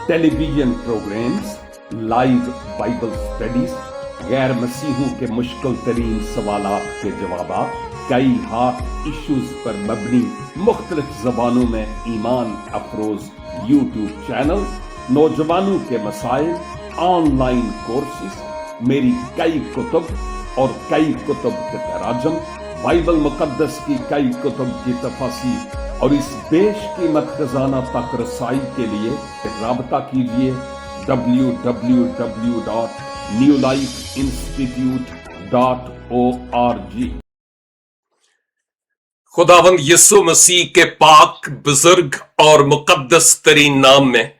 Television programmes, live Bible studies, गैर मसीहों के मुश्किल तरीन सवालात के जवाब, कई हॉट इश्यूज पर मबनी मुख्तलिफ जबानों में ईमान अफरोज यूट्यूब चैनल, नौजवानों के मसाइल, ऑनलाइन कोर्सेज, मेरी कई कुतुब और कई कुतुब के तराजम, बाइबल मुकद्दस की कई कुतुब की तफासीर और इस बेशकीमत खजाना तक रसाई के लिए राबता कीजिए www.newlifeinstitute.org। खुदावंद यीशु मसीह के पाक, बुजुर्ग और मुकद्दस तरीन नाम में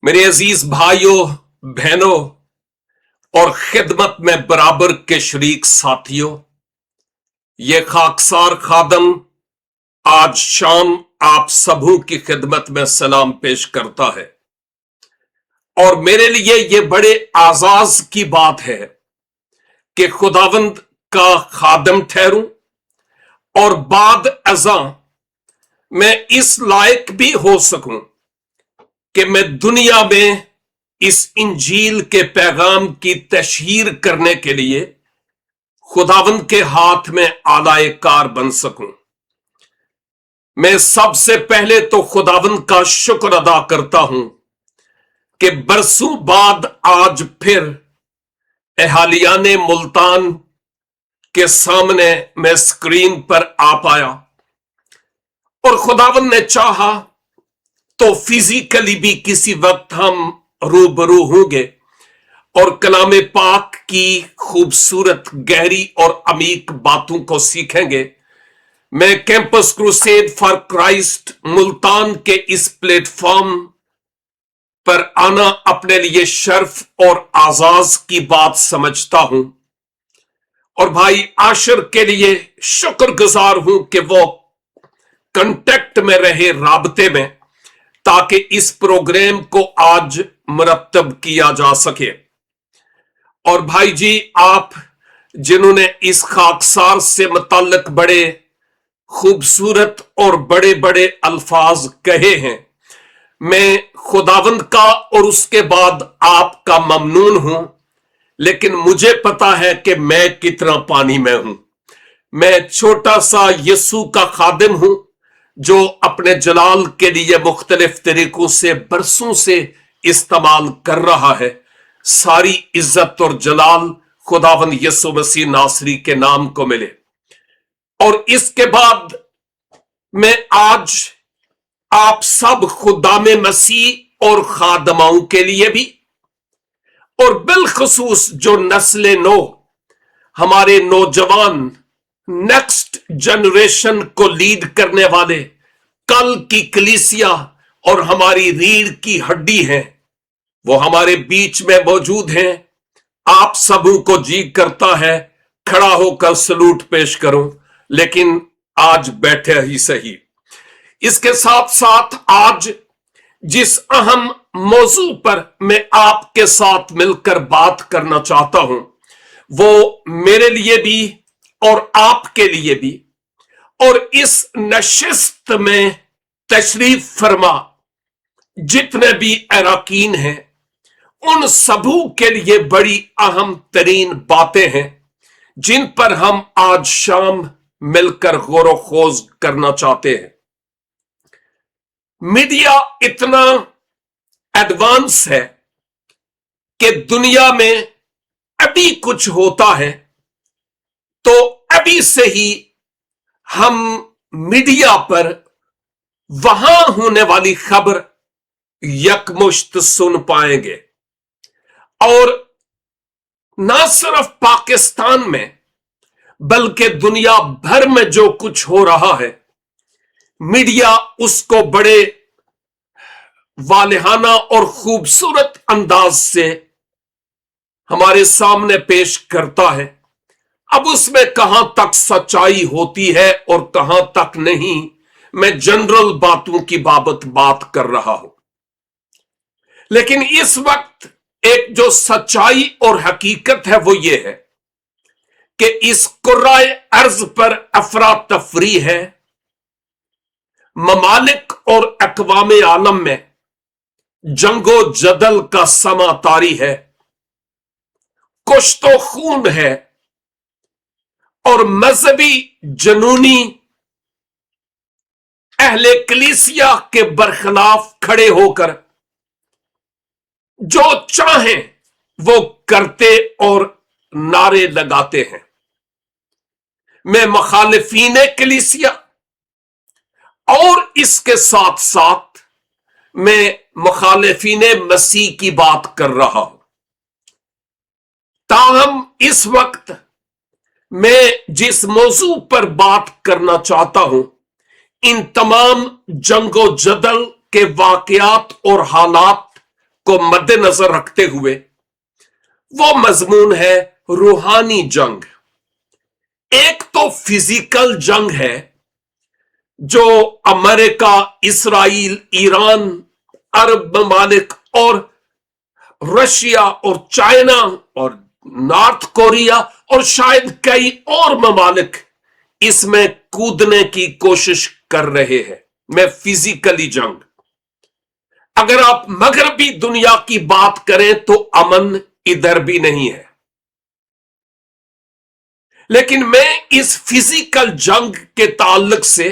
मेरे अजीज भाइयों, बहनों और खिदमत में बराबर के शरीक साथियों, ये खाकसार खादम आज शाम आप सबों की खिदमत में सलाम पेश करता है। और मेरे लिए ये बड़े आजाज की बात है कि खुदावंद का खादम ठहरूं और बाद अज़ां मैं इस लायक भी हो सकूं कि मैं दुनिया में इस इंजील के पैगाम की तशहीर करने के लिए खुदावंद के हाथ में आलाए कार बन सकूं। मैं सबसे पहले तो खुदावंद का शुक्र अदा करता हूं कि बरसों बाद आज फिर एहालियाने मुल्तान के सामने मैं स्क्रीन पर आ पाया और खुदावंद ने चाहा तो फिजिकली भी किसी वक्त हम रूबरू होंगे और कलाम पाक की खूबसूरत, गहरी और अमीक बातों को सीखेंगे। मैं campus crusade for Christ Multan के इस प्लेटफॉर्म पर आना अपने लिए शर्फ और आजाज की बात समझता हूं और भाई आशिर के लिए शुक्रगुजार हूं कि वो कांटेक्ट में रहे, राबते में, ताकि इस प्रोग्राम को आज मुरतब किया जा सके। और भाई जी, आप जिन्होंने इस खाकसार से मुताल्लिक बड़े खूबसूरत और बड़े बड़े अल्फाज कहे हैं, मैं खुदावंद का और उसके बाद आपका ममनून हूं। लेकिन मुझे पता है कि मैं कितना पानी में हूं। मैं छोटा सा यीशु का खादिम हूं जो अपने जलाल के लिए मुख्तलिफ तरीकों से बरसों से इस्तेमाल कर रहा है। सारी इज्जत और जलाल खुदावंद यीशु मसीह नासरी के नाम को मिले। और इसके बाद मैं आज आप सब खुदामे मसीह और खादमाओं के लिए भी, और बिलखसूस जो नस्ल नो, हमारे नौजवान नेक्स्ट जनरेशन को लीड करने वाले, कल की कलीसिया और हमारी रीढ़ की हड्डी हैं, वो हमारे बीच में मौजूद हैं। आप सबों को जी करता है खड़ा होकर सलूट पेश करूं, लेकिन आज बैठे ही सही। इसके साथ साथ आज जिस अहम मौजू पर मैं आपके साथ मिलकर बात करना चाहता हूं, वो मेरे लिए भी और आपके लिए भी, और इस नशिस्त में तशरीफ फरमा जितने भी अराकीन हैं, उन सबों के लिए बड़ी अहम तरीन बातें हैं जिन पर हम आज शाम मिलकर गौर खोज करना चाहते हैं। मीडिया इतना एडवांस है कि दुनिया में अभी कुछ होता है तो अभी से ही हम मीडिया पर वहां होने वाली खबर यकमुश्त सुन पाएंगे। और ना सिर्फ पाकिस्तान में बल्कि दुनिया भर में जो कुछ हो रहा है, मीडिया उसको बड़े वालिहाना और खूबसूरत अंदाज से हमारे सामने पेश करता है। अब उसमें कहां तक सच्चाई होती है और कहां तक नहीं, मैं जनरल बातों की बाबत बात कर रहा हूं। लेकिन इस वक्त एक जो सच्चाई और हकीकत है वो ये है कि इस कुर्राए अर्ज पर अफरा तफरी है। ममालिक और अकवाम आलम में जंगो जदल का समा तारी है, कुछ तो खून है और मजहबी जनूनी अहले कलीसिया के बरखिलाफ खड़े होकर जो चाहें वो करते और नारे लगाते हैं। मैं मुखालिफीन कलीसिया और इसके साथ साथ मैं मुखालिफीन मसीह की बात कर रहा हूं। ताहम इस वक्त मैं जिस मौजू पर बात करना चाहता हूं, इन तमाम जंगो जदल के वाकयात और हालात को मद्देनजर रखते हुए वो मजमून है रूहानी जंग। एक तो फिजिकल जंग है जो अमेरिका, इसराइल, ईरान, अरब ममालिक और रशिया और चाइना और नॉर्थ कोरिया और शायद कई और ममालिक इसमें कूदने की कोशिश कर रहे हैं। मैं फिजिकली जंग, अगर आप मगरबी दुनिया की बात करें तो अमन इधर भी नहीं है, लेकिन मैं इस फिजिकल जंग के ताल्लुक से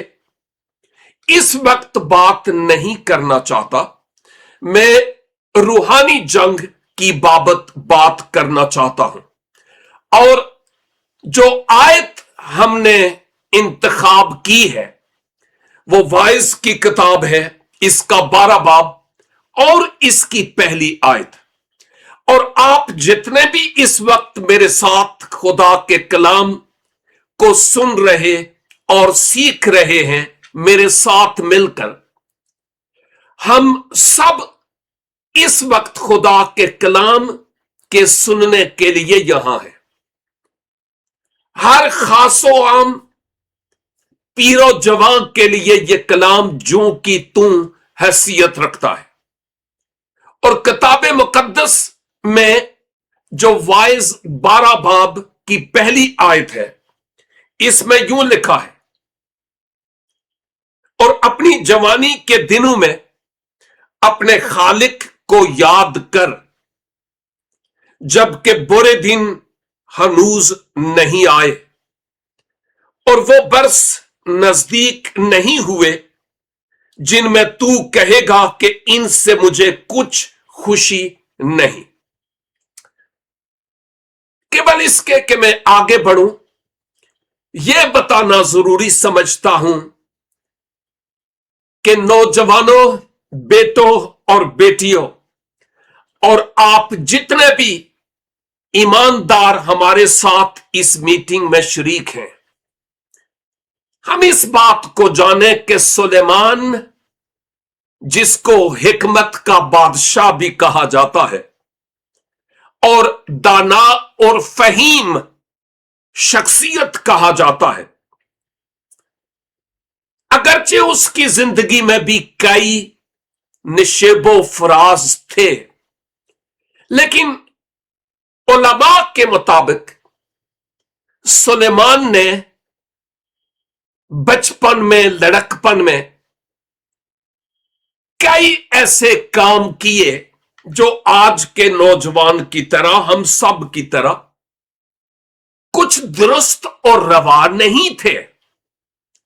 इस वक्त बात नहीं करना चाहता। मैं रूहानी जंग की बाबत बात करना चाहता हूं। और जो आयत हमने इंतखाब की है वो वाइज की किताब है, इसका 12 बाब और इसकी पहली आयत। और आप जितने भी इस वक्त मेरे साथ खुदा के कलाम को सुन रहे और सीख रहे हैं, मेरे साथ मिलकर हम सब इस वक्त खुदा के कलाम के सुनने के लिए यहां हैं। हर खासो आम पीरो जवान के लिए यह कलाम जूं की तू हैसियत रखता है। और किताब मुकद्दस में जो वाइज 12 बाब की पहली आयत है, इसमें यूं लिखा है, और अपनी जवानी के दिनों में अपने खालिक को याद कर, जबकि बुरे दिन हनूज नहीं आए और वो बरस नजदीक नहीं हुए जिनमें तू कहेगा कि इनसे मुझे कुछ खुशी नहीं। केवल इसके कि मैं आगे बढ़ूं, यह बताना जरूरी समझता हूं कि नौजवानों, बेटों और बेटियों, और आप जितने भी ईमानदार हमारे साथ इस मीटिंग में शरीक हैं, हम इस बात को जाने कि सुलेमान, जिसको हिकमत का बादशाह भी कहा जाता है और दाना और फहीम शख्सियत कहा जाता है, अगरचे उसकी जिंदगी में भी कई निशेबो फराज थे, लेकिन उलमा के मुताबिक सुलेमान ने बचपन में, लड़कपन में कई ऐसे काम किए जो आज के नौजवान की तरह, हम सब की तरह कुछ दुरुस्त और रवा नहीं थे,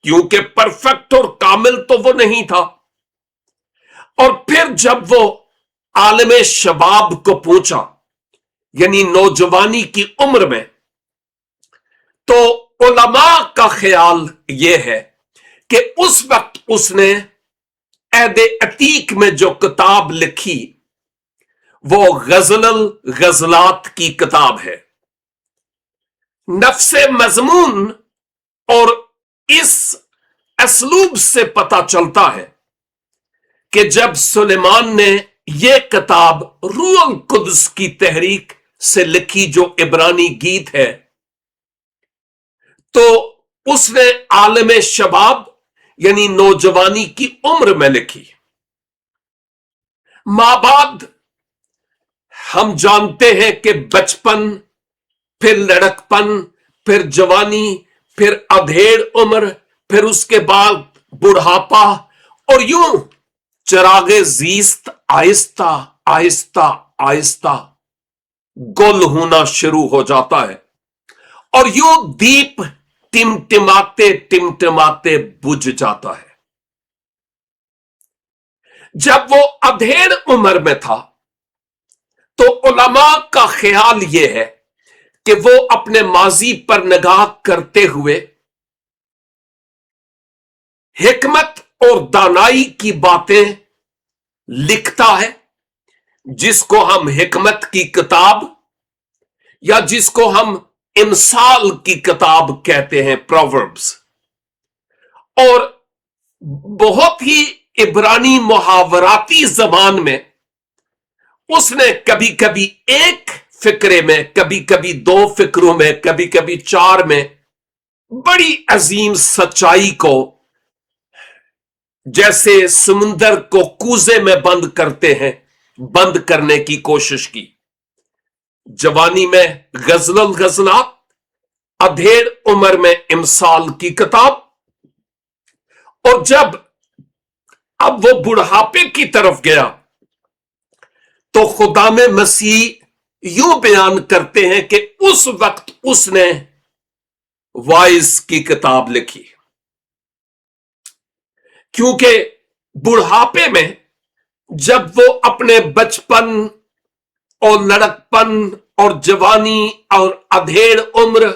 क्योंकि परफेक्ट और कामिल तो वो नहीं था। और फिर जब वो आलमे शबाब को पहुंचा, यानी नौजवानी की उम्र में, तो उलमा का ख्याल यह है कि उस वक्त उसने अहदे अतीक में जो किताब लिखी वो गजलल गजलात की किताब है। नफ्से मजमून और इस असलूब से पता चलता है कि जब सुलेमान ने यह किताब रूहुल कुद्स की तहरीक से लिखी, जो इब्रानी गीत है, तो उसने आलमे शबाब यानी नौजवानी की उम्र में लिखी। माबाद हम जानते हैं कि बचपन, फिर लड़कपन, फिर जवानी, फिर अधेड़ उम्र, फिर उसके बाद बुढ़ापा, और यूं चरागे जीस्त आहिस्ता आहिस्ता आहिस्ता गुल होना शुरू हो जाता है और यूं दीप टिमटिमाते बुझ जाता है। जब वो अधेड़ उम्र में था तो उलमा का ख्याल यह है कि वो अपने माजी पर निगाह करते हुए हिकमत और दानाई की बातें लिखता है, जिसको हम हिकमत की किताब या जिसको हम इमसाल की किताब कहते हैं, प्रोवर्ब्स। और बहुत ही इब्रानी मुहावराती जबान में उसने कभी कभी एक फिक्रे में, कभी कभी दो फिक्रों में, कभी कभी चार में बड़ी अजीम सच्चाई को, जैसे समुंदर को कूजे में बंद करते हैं, बंद करने की कोशिश की। जवानी में गजलुल गजलात, अधेड़ उम्र में इमसाल की किताब, और जब अब वो बुढ़ापे की तरफ गया तो खुदा में मसीह यूं बयान करते हैं कि उस वक्त उसने वाइज की किताब लिखी, क्योंकि बुढ़ापे में जब वो अपने बचपन और लड़कपन और जवानी और अधेड़ उम्र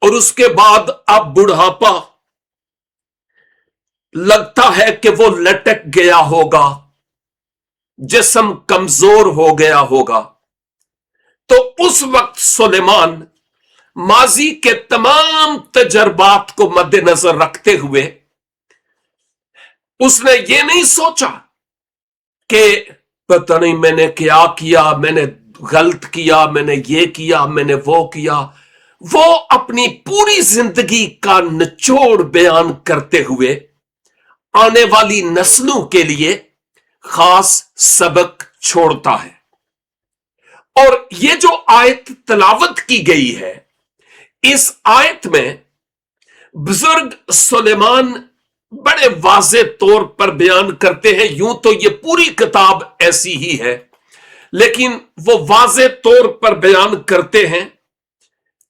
और उसके बाद अब बुढ़ापा, लगता है कि वो लटक गया होगा, जिस्म कमजोर हो गया होगा, तो उस वक्त सुलेमान माजी के तमाम तजर्बात को मद्देनजर रखते हुए उसने ये नहीं सोचा कि पता नहीं मैंने क्या किया, मैंने गलत किया, मैंने ये किया, मैंने वो किया। वो अपनी पूरी जिंदगी का निचोड़ बयान करते हुए आने वाली नस्लों के लिए खास सबक छोड़ता है। और ये जो आयत तलावत की गई है, इस आयत में बुजुर्ग सुलेमान बड़े वाज़े तौर पर बयान करते हैं। यूं तो ये पूरी किताब ऐसी ही है, लेकिन वो वाज़े तौर पर बयान करते हैं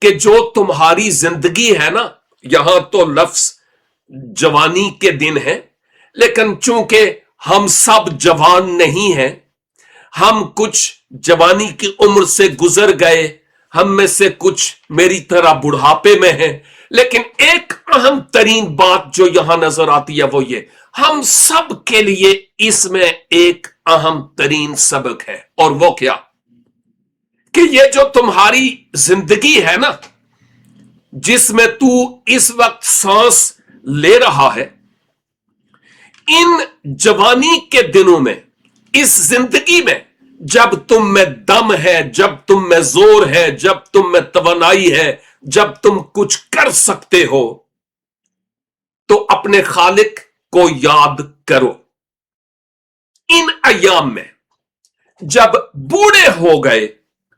कि जो तुम्हारी जिंदगी है ना, यहां तो लफ्ज जवानी के दिन है, लेकिन चूंकि हम सब जवान नहीं हैं, हम कुछ जवानी की उम्र से गुजर गए, हम में से कुछ मेरी तरह बुढ़ापे में हैं, लेकिन एक अहम तरीन बात जो यहां नजर आती है वो ये, हम सब के लिए इसमें एक अहम तरीन सबक है। और वो क्या कि ये जो तुम्हारी जिंदगी है ना, जिसमें तू इस वक्त सांस ले रहा है, इन जवानी के दिनों में, इस जिंदगी में, जब तुम में दम है, जब तुम में जोर है, जब तुम में तवानाई है, जब तुम कुछ कर सकते हो, तो अपने खालिक को याद करो। इन अयाम में जब बूढ़े हो गए,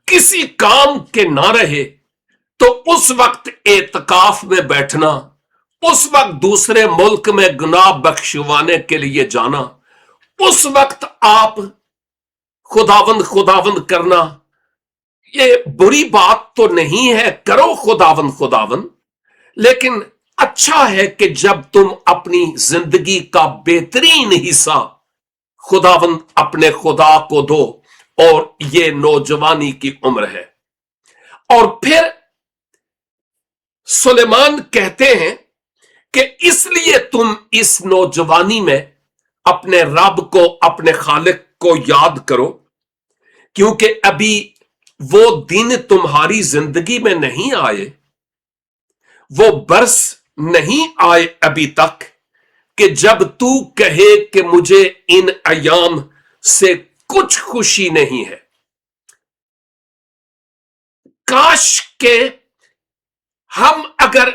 किसी काम के ना रहे, तो उस वक्त एतकाफ में बैठना, उस वक्त दूसरे मुल्क में गुनाह बख्शवाने के लिए जाना, उस वक्त आप खुदावंद खुदावंद करना, ये बुरी बात तो नहीं है, करो खुदावंद खुदावंद, लेकिन अच्छा है कि जब तुम अपनी जिंदगी का बेहतरीन हिस्सा खुदावंद अपने खुदा को दो, और ये नौजवानी की उम्र है। और फिर सुलेमान कहते हैं कि इसलिए तुम इस नौजवानी में अपने रब को, अपने खालिक को याद करो, क्योंकि अभी वो दिन तुम्हारी जिंदगी में नहीं आए, वो बरस नहीं आए अभी तक कि जब तू कहे कि मुझे इन अयाम से कुछ खुशी नहीं है। काश के हम अगर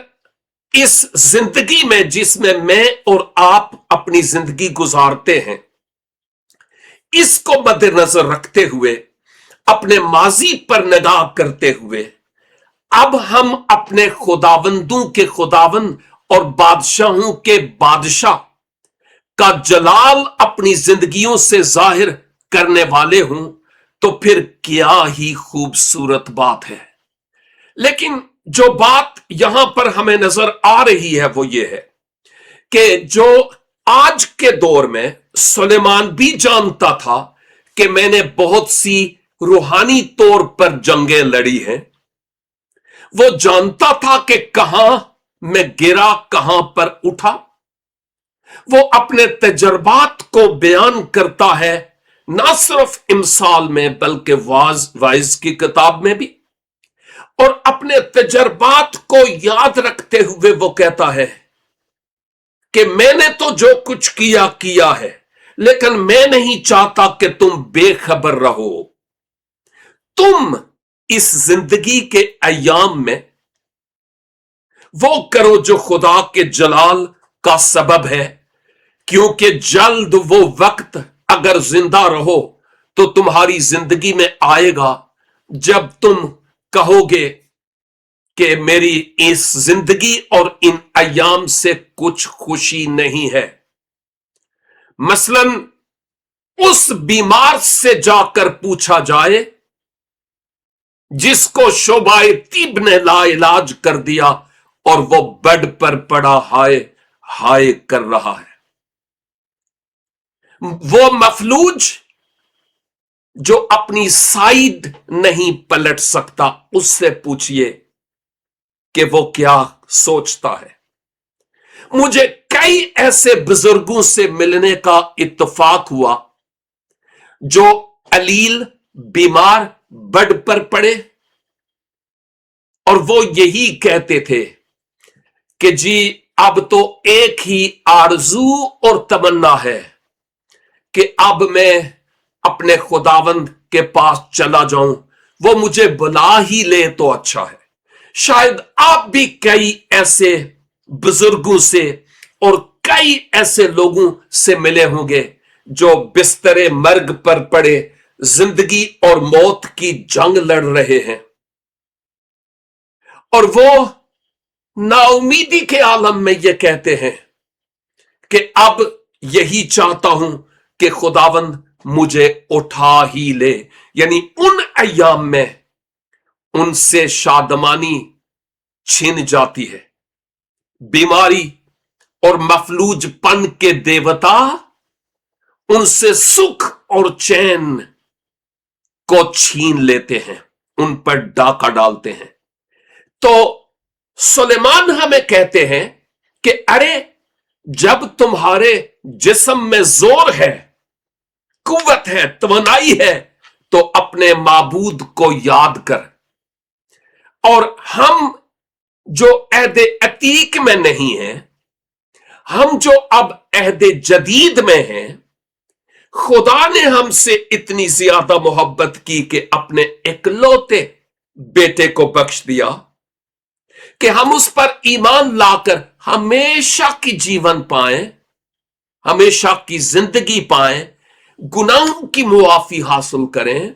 इस जिंदगी में, जिसमें मैं और आप अपनी जिंदगी गुजारते हैं, इसको मद्देनजर रखते हुए, अपने माजी पर निगाह करते हुए, अब हम अपने खुदावंदों के खुदावंद और बादशाहों के बादशाह का जलाल अपनी जिंदगियों से जाहिर करने वाले हों तो फिर क्या ही खूबसूरत बात है। लेकिन जो बात यहां पर हमें नजर आ रही है वो ये है कि जो आज के दौर में सुलेमान भी जानता था कि मैंने बहुत सी रूहानी तौर पर जंगें लड़ी हैं, वो जानता था कि कहां मैं गिरा, कहां पर उठा। वो अपने तजर्बात को बयान करता है, ना सिर्फ इमसाल में बल्कि वाइज की किताब में भी। और अपने तजर्बात को याद रखते हुए वो कहता है कि मैंने तो जो कुछ किया किया है, लेकिन मैं नहीं चाहता कि तुम बेखबर रहो। तुम इस जिंदगी के अयाम में वो करो जो खुदा के जलाल का सबब है, क्योंकि जल्द वो वक्त अगर जिंदा रहो तो तुम्हारी जिंदगी में आएगा जब तुम कहोगे कि मेरी इस जिंदगी और इन अयाम से कुछ खुशी नहीं है। मसलन उस बीमार से जाकर पूछा जाए जिसको शोबाए तिब ने लाइलाज कर दिया और वो बेड पर पड़ा हाय हाय कर रहा है। वो मफलूज जो अपनी साइड नहीं पलट सकता, उससे पूछिए कि वो क्या सोचता है। मुझे कई ऐसे बुजुर्गों से मिलने का इत्तेफाक हुआ जो अलील बीमार बेड पर पड़े और वो यही कहते थे कि जी अब तो एक ही आरजू और तमन्ना है कि अब मैं अपने खुदावंद के पास चला जाऊं, वो मुझे बुला ही ले तो अच्छा है। शायद आप भी कई ऐसे बुजुर्गों से और कई ऐसे लोगों से मिले होंगे जो बिस्तरे मर्ग पर पड़े जिंदगी और मौत की जंग लड़ रहे हैं और वो नाउमीदी के आलम में ये कहते हैं कि अब यही चाहता हूं कि खुदावंद मुझे उठा ही ले। यानी उन अय्याम में उनसे शादमानी छिन जाती है। बीमारी और मफलूजपन के देवता उनसे सुख और चैन को छीन लेते हैं, उन पर डाका डालते हैं। तो सुलेमान हमें कहते हैं कि अरे जब तुम्हारे जिस्म में जोर है, कुव्वत है, तवनाई है, तो अपने माबूद को याद कर। और हम जो अहदे अतीक में नहीं हैं, हम जो अब अहदे जदीद में हैं, खुदा ने हमसे इतनी ज्यादा मोहब्बत की कि अपने इकलौते बेटे को बख्श दिया कि हम उस पर ईमान लाकर हमेशा की जीवन पाएं, हमेशा की जिंदगी पाएं, गुनाहों की मुआफी हासिल करें।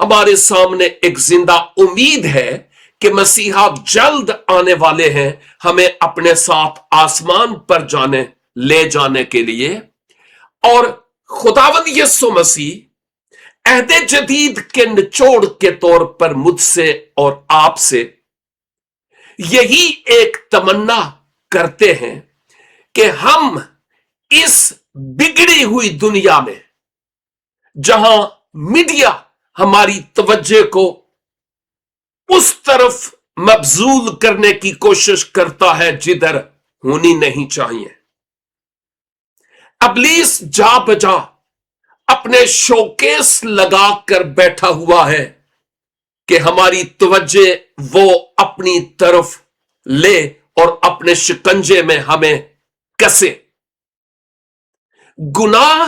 हमारे सामने एक जिंदा उम्मीद है कि मसीहा जल्द आने वाले हैं हमें अपने साथ आसमान पर ले जाने के लिए। और खुदावंद यीशु मसीह अहदे जदीद के निचोड़ के तौर पर मुझसे और आपसे यही एक तमन्ना करते हैं कि हम इस बिगड़ी हुई दुनिया में, जहां मीडिया हमारी तवज्जो को उस तरफ मबजूल करने की कोशिश करता है जिधर होनी नहीं चाहिए, इब्लीस जा बजा अपने शोकेस लगा कर बैठा हुआ है कि हमारी तवज्जो वो अपनी तरफ ले और अपने शिकंजे में हमें कसे। गुनाह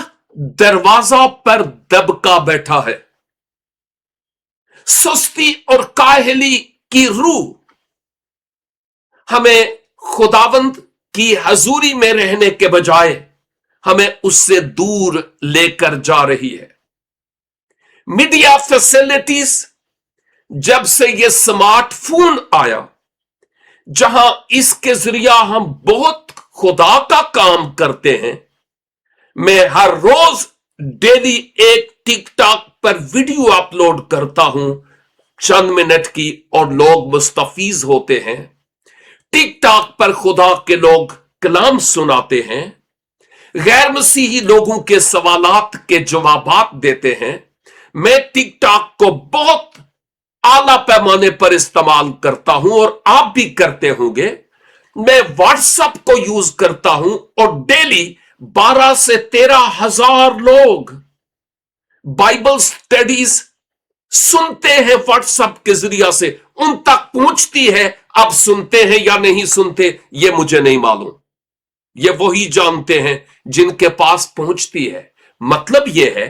दरवाजा पर दबका बैठा है। सुस्ती और काहली की रूह हमें खुदावंद की हजूरी में रहने के बजाय हमें उससे दूर लेकर जा रही है। मीडिया फैसिलिटीज, जब से ये स्मार्टफोन आया, जहां इसके जरिया हम बहुत खुदा का काम करते हैं, मैं हर रोज डेली एक टिकटॉक पर वीडियो अपलोड करता हूं, चंद मिनट की, और लोग मुस्तफीज होते हैं। टिकटॉक पर खुदा के लोग कलाम सुनाते हैं, गैर मसीही लोगों के सवालात के जवाबात देते हैं। मैं टिकटॉक को बहुत आला पैमाने पर इस्तेमाल करता हूं और आप भी करते होंगे। मैं व्हाट्सएप को यूज करता हूं और डेली 12 से 13 हजार लोग बाइबल स्टडीज सुनते हैं व्हाट्सएप के जरिए से। उन तक पहुंचती है, अब सुनते हैं या नहीं सुनते ये मुझे नहीं मालूम, ये वही जानते हैं जिनके पास पहुंचती है। मतलब यह है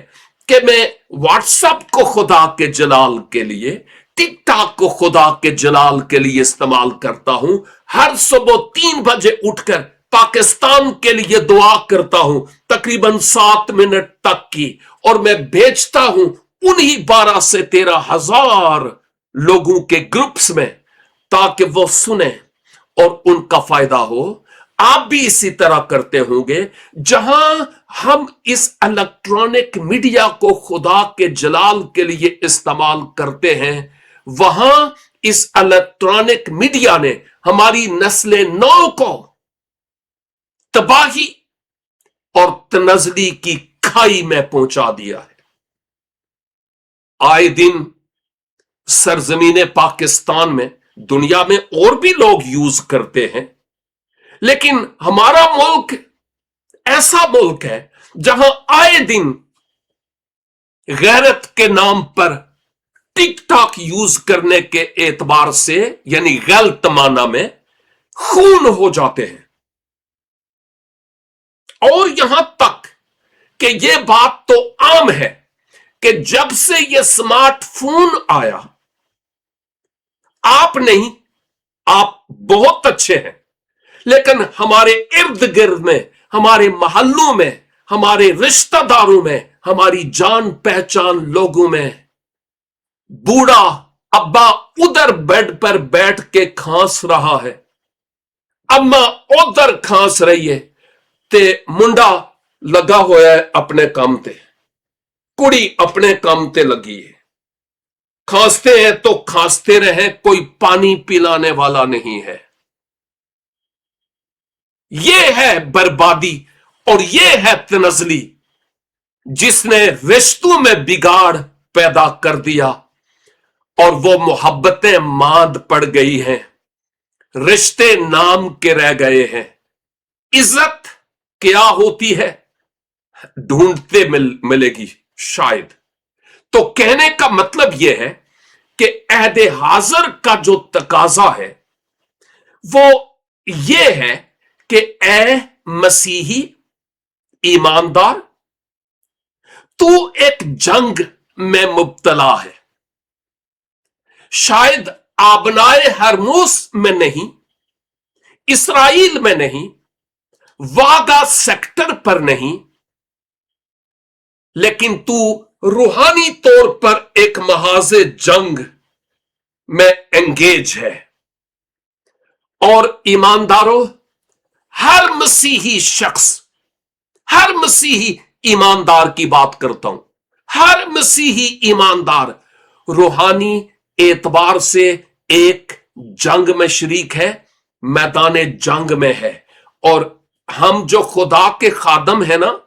कि मैं व्हाट्सएप को खुदा के जलाल के लिए, टिकटॉक को खुदा के जलाल के लिए इस्तेमाल करता हूं। हर सुबह 3 बजे उठकर पाकिस्तान के लिए दुआ करता हूं, तकरीबन 7 मिनट तक की, और मैं भेजता हूं उन्हीं 12 से 13 हजार लोगों के ग्रुप्स में, ताकि वो सुने और उनका फायदा हो। आप भी इसी तरह करते होंगे। जहां हम इस इलेक्ट्रॉनिक मीडिया को खुदा के जलाल के लिए इस्तेमाल करते हैं, वहां इस इलेक्ट्रॉनिक मीडिया ने हमारी नस्ल नौ को तबाही और तनजली की खाई में पहुंचा दिया है। आए दिन सरजमीन पाकिस्तान में, दुनिया में और भी लोग यूज करते हैं, लेकिन हमारा मुल्क ऐसा मुल्क है जहां आए दिन गैरत के नाम पर टिकटॉक यूज करने के एतबार से, यानी गलत माना में, खून हो जाते हैं। और यहां तक कि यह बात तो आम है कि जब से यह स्मार्टफोन आया, आप नहीं, आप बहुत अच्छे हैं, लेकिन हमारे इर्द गिर्द में, हमारे मोहल्लों में, हमारे रिश्तेदारों में, हमारी जान पहचान लोगों में बूढ़ा अब्बा उधर बेड पर बैठ के खांस रहा है, अम्मा उधर खांस रही है, ते मुंडा लगा होया है अपने काम ते, कुड़ी अपने काम ते लगी है। खांसते हैं तो खांसते रहे, कोई पानी पिलाने वाला नहीं है। यह है बर्बादी और यह है तनजली, जिसने रिश्तों में बिगाड़ पैदा कर दिया और वो मोहब्बतें मांद पड़ गई हैं, रिश्ते नाम के रह गए हैं। इज्जत क्या होती है ढूंढते मिलेगी शायद। तो कहने का मतलब यह है कि अहदे हाजिर का जो तकाजा है वो ये है कि ए मसीही ईमानदार, तू एक जंग में मुब्तला है। शायद आबनाए हरमूस में नहीं, इसराइल में नहीं, वागा सेक्टर पर नहीं, लेकिन तू रूहानी तौर पर एक महाजे जंग में एंगेज है। और ईमानदारों, हर मसीही शख्स, हर मसीही ईमानदार की बात करता हूं, हर मसीही ईमानदार रूहानी एतबार से एक जंग में शरीक है, मैदान जंग में है। और हम जो खुदा के खादम है ना,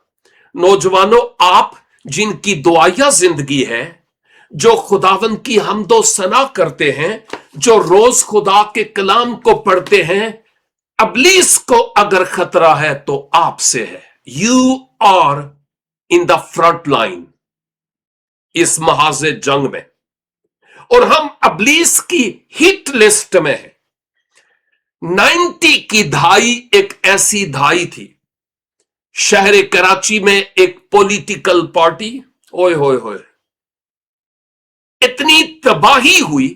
नौजवानों, आप जिनकी दुआया जिंदगी है, जो खुदावन की हमदो सना करते हैं, जो रोज खुदा के कलाम को पढ़ते हैं, अबलीस को अगर खतरा है तो आपसे है। You are in the front line इस महाजे जंग में, और हम अबलीस की हिट लिस्ट में है। 90 की धाई एक ऐसी धाई थी, शहर कराची में एक पॉलिटिकल पार्टी, ओए होए होए, इतनी तबाही हुई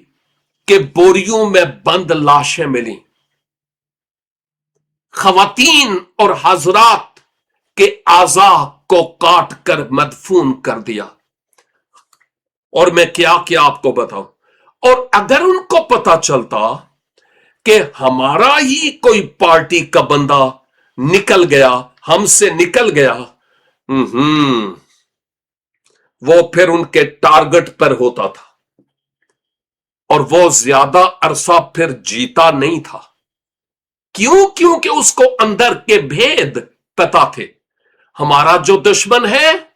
कि बोरियों में बंद लाशें मिली, खवातीन और हजरात के आज़ा को काट कर मदफून कर दिया। और मैं क्या क्या आपको बताऊं। और अगर उनको पता चलता कि हमारा ही कोई पार्टी का बंदा निकल गया, हमसे निकल गया, वो फिर उनके टारगेट पर होता था और वो ज्यादा अरसा फिर जीता नहीं था। क्यों? क्योंकि उसको अंदर के भेद पता थे। हमारा जो दुश्मन है,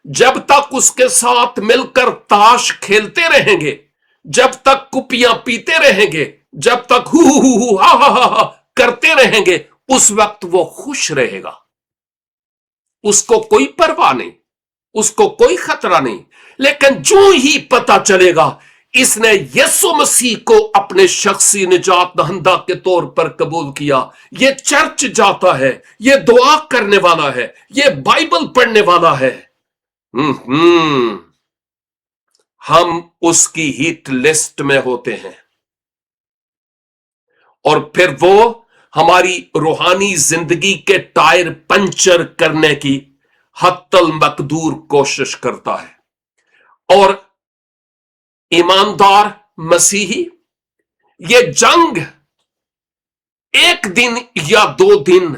जब तक उसके साथ मिलकर ताश खेलते रहेंगे, जब तक कुपियां पीते रहेंगे, जब तक हु हा हा हा करते रहेंगे, उस वक्त वो खुश रहेगा। उसको कोई परवाह नहीं, उसको कोई खतरा नहीं। लेकिन जो ही पता चलेगा इसने यीशु मसीह को अपने शख्सी निजात दहंदा के तौर पर कबूल किया, ये चर्च जाता है, ये दुआ करने वाला है, ये बाइबल पढ़ने वाला है, हम उसकी हिट लिस्ट में होते हैं। और फिर वो हमारी रूहानी जिंदगी के टायर पंचर करने की हत्तल मकदूर कोशिश करता है। और ईमानदार मसीही ये जंग एक दिन या 2 दिन,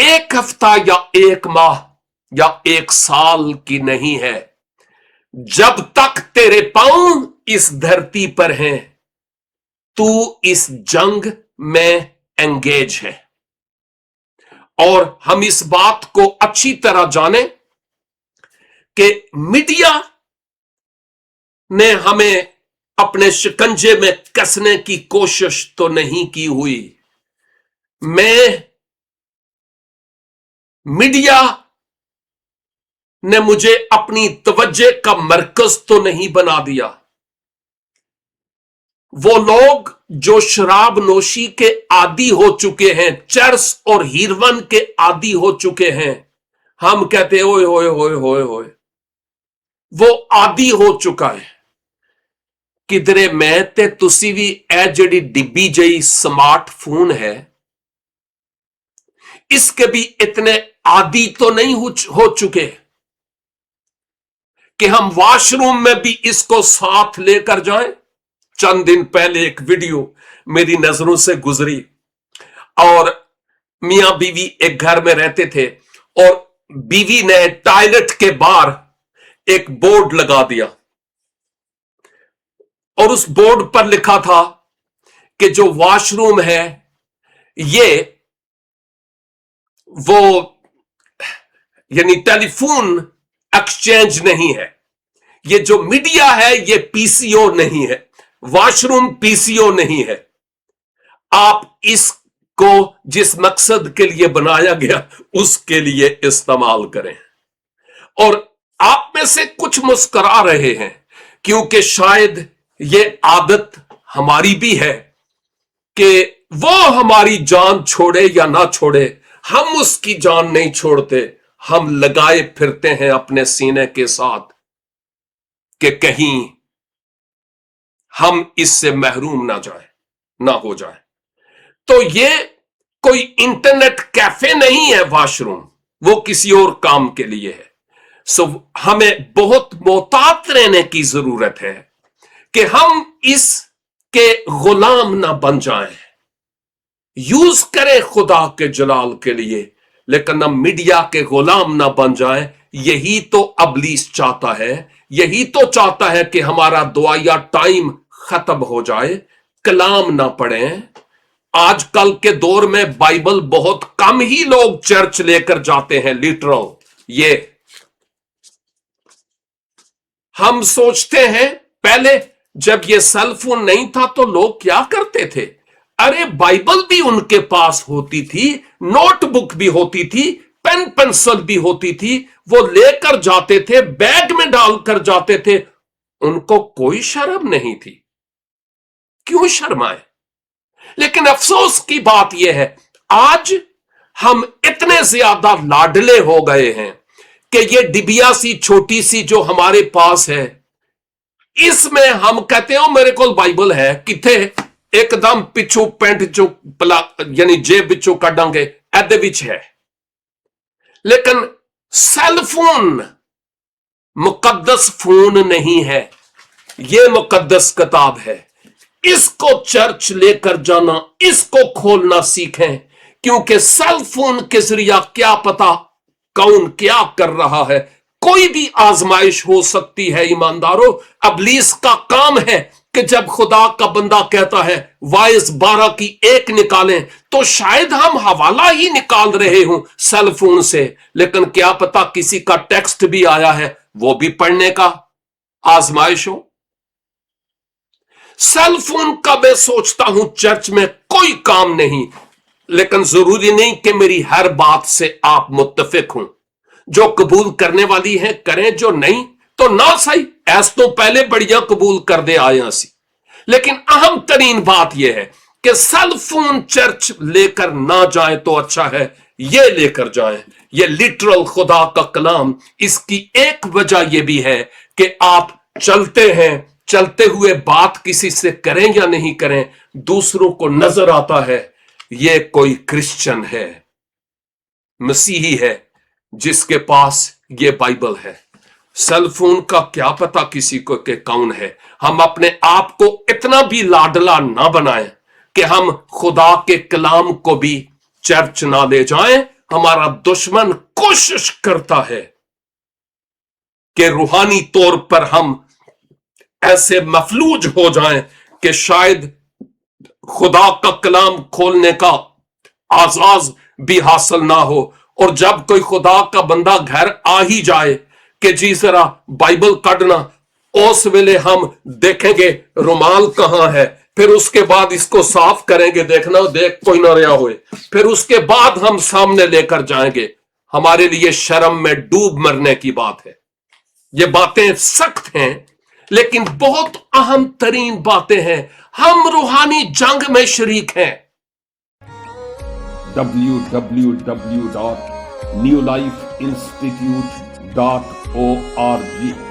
एक हफ्ता या 1 माह या 1 साल की नहीं है। जब तक तेरे पांव इस धरती पर हैं, तू इस जंग में एंगेज है। और हम इस बात को अच्छी तरह जाने कि मीडिया ने हमें अपने शिकंजे में कसने की कोशिश तो नहीं की हुई। मीडिया ने मुझे अपनी तवज्जो का मरकज तो नहीं बना दिया। वो लोग जो शराब नोशी के आदी हो चुके हैं, चर्स और हीरोइन के आदी हो चुके हैं, हम कहते ओए होए होए होए होए, वो आदी हो चुका है। किधरे मैं ते तुसी भी ए जड़ी डिब्बी जई स्मार्टफोन है, इसके भी इतने आदी तो नहीं हो चुके कि हम वॉशरूम में भी इसको साथ लेकर जाएं। चंद दिन पहले एक वीडियो मेरी नजरों से गुजरी और मियां बीवी एक घर में रहते थे और बीवी ने टॉयलेट के बाहर एक बोर्ड लगा दिया और उस बोर्ड पर लिखा था कि जो वॉशरूम है ये वो यानी टेलीफोन एक्सचेंज नहीं है, ये जो मीडिया है ये पीसीओ नहीं है, वॉशरूम पीसीओ नहीं है। आप इसको जिस मकसद के लिए बनाया गया उसके लिए इस्तेमाल करें। और आप में से कुछ मुस्कुरा रहे हैं क्योंकि शायद ये आदत हमारी भी है कि वो हमारी जान छोड़े या ना छोड़े, हम उसकी जान नहीं छोड़ते। हम लगाए फिरते हैं अपने सीने के साथ कि कहीं हम इससे महरूम ना हो जाए। तो ये कोई इंटरनेट कैफे नहीं है वॉशरूम, वो किसी और काम के लिए है। सो हमें बहुत मोहतात रहने की जरूरत है कि हम इसके गुलाम ना बन जाएं। यूज करें खुदा के जलाल के लिए, लेकिन हम मीडिया के गुलाम ना बन जाएं। यही तो अबलीस चाहता है, यही तो चाहता है कि हमारा दुआया टाइम खत्म हो जाए, कलाम ना पढ़ें। आजकल के दौर में बाइबल बहुत कम ही लोग चर्च लेकर जाते हैं, लिटरल। ये हम सोचते हैं पहले जब ये सेल फोन नहीं था तो लोग क्या करते थे, अरे बाइबल भी उनके पास होती थी, नोटबुक भी होती थी, पेन पेंसिल भी होती थी, वो लेकर जाते थे, बैग में डालकर जाते थे, उनको कोई शर्म नहीं थी। क्यों शर्माए? लेकिन अफसोस की बात यह है आज हम इतने ज्यादा लाडले हो गए हैं कि ये डिबिया सी छोटी सी जो हमारे पास है, इसमें हम कहते हो मेरे को बाइबल है, किथे एकदम पिछू पेंट चो यानी जेब बिचो कडांगे एदे विच है। लेकिन सेल फोन मुकद्दस फोन नहीं है, यह मुकद्दस किताब है। इसको चर्च लेकर जाना, इसको खोलना सीखें, क्योंकि सेल फोन के जरिया क्या पता कौन क्या कर रहा है। कोई भी आजमाइश हो सकती है ईमानदारों। अबलीस का काम है कि जब खुदा का बंदा कहता है वाइस 12 की 1 निकालें, तो शायद हम हवाला ही निकाल रहे हों सेल फोन से, लेकिन क्या पता किसी का टेक्स्ट भी आया है, वो भी पढ़ने का आजमाइश हो। सेल फोन का मैं सोचता हूं चर्च में कोई काम नहीं, लेकिन जरूरी नहीं कि मेरी हर बात से आप मुत्तफिक हों। जो कबूल करने वाली है करें, जो नहीं तो ना सही। ऐस तो पहले बढ़िया कबूल कर दे आए हंसी। लेकिन अहम तरीन बात यह है कि सेल फोन चर्च लेकर ना जाए तो अच्छा है, ये लेकर जाएं। ये लिटरल खुदा का कलाम। इसकी एक वजह यह भी है कि आप चलते हैं, चलते हुए बात किसी से करें या नहीं करें, दूसरों को नजर आता है ये कोई क्रिश्चियन है, मसीही है, जिसके पास ये बाइबल है। सेल फोन का क्या पता किसी को के कौन है। हम अपने आप को इतना भी लाडला ना बनाएं कि हम खुदा के कलाम को भी चर्च ना ले जाएं। हमारा दुश्मन कोशिश करता है कि रूहानी तौर पर हम ऐसे मफलूज हो जाएं कि शायद खुदा का कलाम खोलने का आजाज भी हासिल ना हो। और जब कोई खुदा का बंदा घर आ ही जाए कि जी जरा बाइबल काटना, उस वेले हम देखेंगे रुमाल कहां है, फिर उसके बाद इसको साफ करेंगे, देखना देख कोई ना रहा होए, फिर उसके बाद हम सामने लेकर जाएंगे। हमारे लिए शर्म में डूब मरने की बात है। ये बातें सख्त हैं, लेकिन बहुत अहम तरीन बातें हैं। हम रूहानी जंग में शरीक हैं। www.newlifeinstitute.org